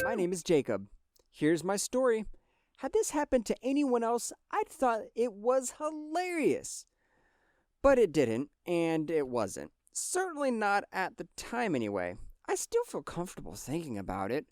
My name is Jacob. Here's my story. Had this happened to anyone else, I'd thought it was hilarious. But it didn't, and it wasn't. Certainly not at the time anyway. I still feel comfortable thinking about it.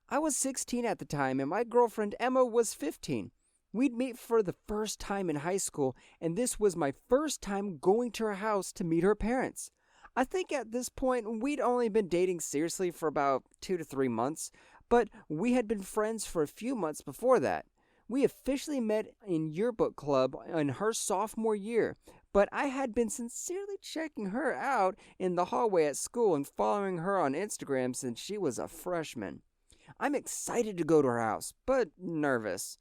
I was 16 at the time, and my girlfriend Emma was 15. We'd meet for the first time in high school, and this was my first time going to her house to meet her parents. I think at this point, we'd only been dating seriously for about 2 to 3 months, but we had been friends for a few months before that. We officially met in yearbook club in her sophomore year, but I had been sincerely checking her out in the hallway at school and following her on Instagram since she was a freshman. I'm excited to go to her house, but nervous.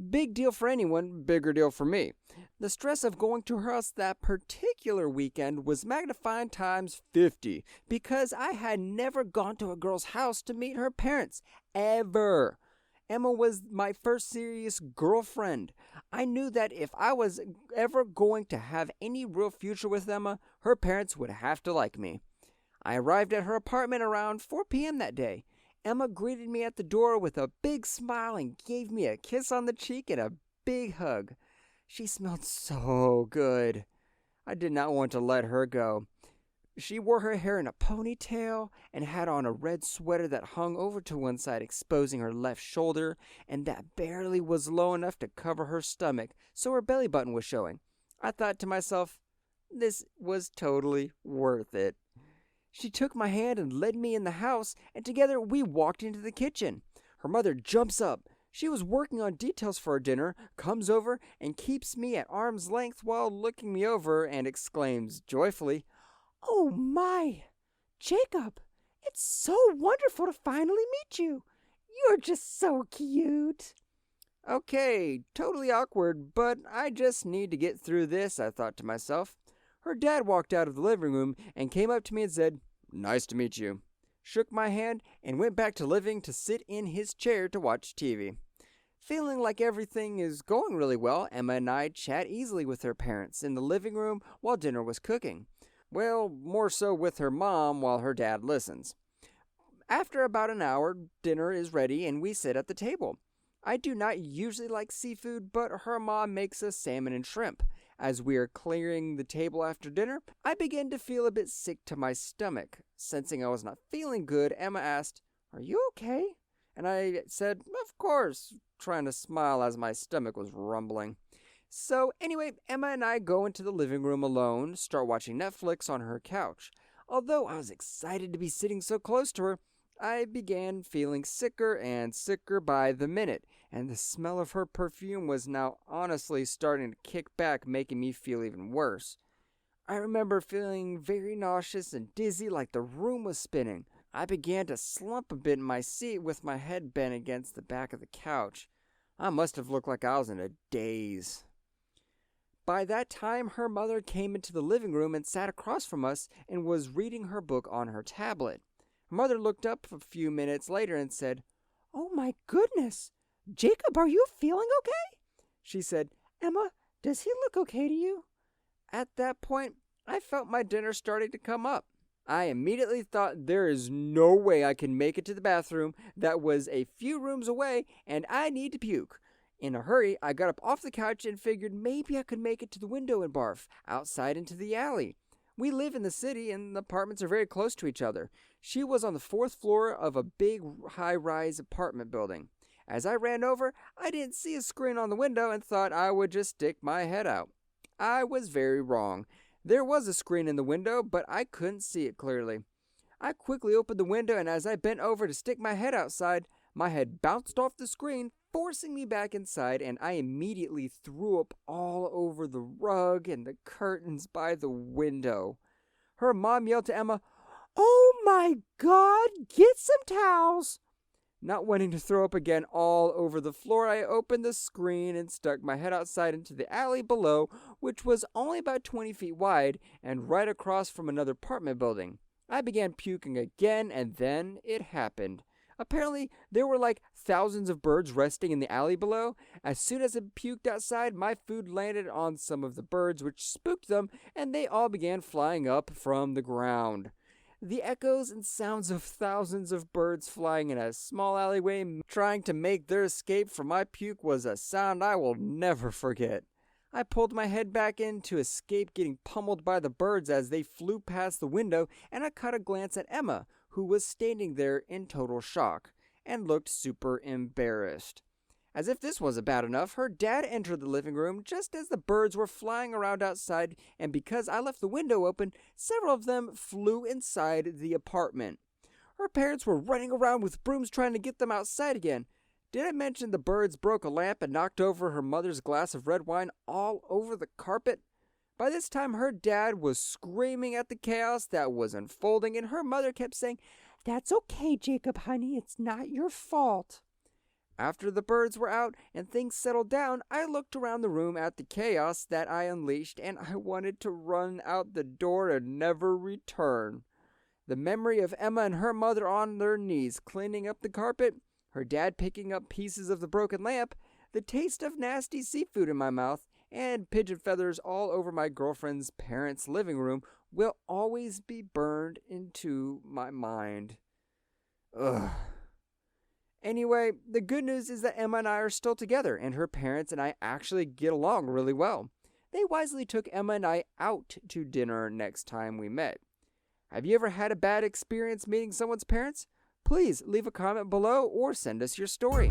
Big deal for anyone, bigger deal for me. The stress of going to her house that particular weekend was magnified times 50 because I had never gone to a girl's house to meet her parents, ever. Emma was my first serious girlfriend. I knew that if I was ever going to have any real future with Emma, her parents would have to like me. I arrived at her apartment around 4 p.m. that day. Emma greeted me at the door with a big smile and gave me a kiss on the cheek and a big hug. She smelled so good. I did not want to let her go. She wore her hair in a ponytail and had on a red sweater that hung over to one side, exposing her left shoulder, and that barely was low enough to cover her stomach, so her belly button was showing. I thought to myself, this was totally worth it. She took my hand and led me in the house, and together we walked into the kitchen. Her mother jumps up. She was working on details for our dinner, comes over, and keeps me at arm's length while looking me over and exclaims joyfully, "Oh my, Jacob, it's so wonderful to finally meet you. You're just so cute." Okay, totally awkward, but I just need to get through this, I thought to myself. Her dad walked out of the living room and came up to me and said, "Nice to meet you," shook my hand, and went back to living to sit in his chair to watch TV. Feeling like everything is going really well, Emma and I chat easily with her parents in the living room while dinner was cooking. Well, more so with her mom while her dad listens. After about an hour, dinner is ready and we sit at the table. I do not usually like seafood, but her mom makes us salmon and shrimp. As we are clearing the table after dinner, I began to feel a bit sick to my stomach. Sensing I was not feeling good, Emma asked, "Are you okay?" And I said, "Of course," trying to smile as my stomach was rumbling. So anyway, Emma and I go into the living room alone, start watching Netflix on her couch. Although I was excited to be sitting so close to her, I began feeling sicker and sicker by the minute, and the smell of her perfume was now honestly starting to kick back, making me feel even worse. I remember feeling very nauseous and dizzy, like the room was spinning. I began to slump a bit in my seat with my head bent against the back of the couch. I must have looked like I was in a daze. By that time, her mother came into the living room and sat across from us and was reading her book on her tablet. Her mother looked up a few minutes later and said, "Oh my goodness, Jacob, are you feeling okay?" She said, "Emma, does he look okay to you?" At that point, I felt my dinner starting to come up. I immediately thought there is no way I can make it to the bathroom that was a few rooms away and I need to puke. In a hurry, I got up off the couch and figured maybe I could make it to the window and barf outside into the alley. We live in the city and the apartments are very close to each other. She was on the 4th floor of a big high-rise apartment building. As I ran over, I didn't see a screen on the window and thought I would just stick my head out. I was very wrong. There was a screen in the window, but I couldn't see it clearly. I quickly opened the window, and as I bent over to stick my head outside, my head bounced off the screen, forcing me back inside, and I immediately threw up all over the rug and the curtains by the window. Her mom yelled to Emma, "Oh my God, get some towels!" Not wanting to throw up again all over the floor, I opened the screen and stuck my head outside into the alley below, which was only about 20 feet wide and right across from another apartment building. I began puking again, and then it happened. Apparently, there were like thousands of birds resting in the alley below. As soon as it puked outside, my food landed on some of the birds, which spooked them, and they all began flying up from the ground. The echoes and sounds of thousands of birds flying in a small alleyway trying to make their escape from my puke was a sound I will never forget. I pulled my head back in to escape getting pummeled by the birds as they flew past the window, and I caught a glance at Emma, who was standing there in total shock and looked super embarrassed. As if this wasn't bad enough, her dad entered the living room just as the birds were flying around outside, and because I left the window open, several of them flew inside the apartment. Her parents were running around with brooms trying to get them outside again. Did I mention the birds broke a lamp and knocked over her mother's glass of red wine all over the carpet? By this time, her dad was screaming at the chaos that was unfolding, and her mother kept saying, "That's okay, Jacob, honey, it's not your fault." After the birds were out and things settled down, I looked around the room at the chaos that I unleashed, and I wanted to run out the door and never return. The memory of Emma and her mother on their knees cleaning up the carpet, her dad picking up pieces of the broken lamp, the taste of nasty seafood in my mouth, and pigeon feathers all over my girlfriend's parents' living room will always be burned into my mind. Ugh. Anyway, the good news is that Emma and I are still together, and her parents and I actually get along really well. They wisely took Emma and I out to dinner next time we met. Have you ever had a bad experience meeting someone's parents? Please leave a comment below or send us your story.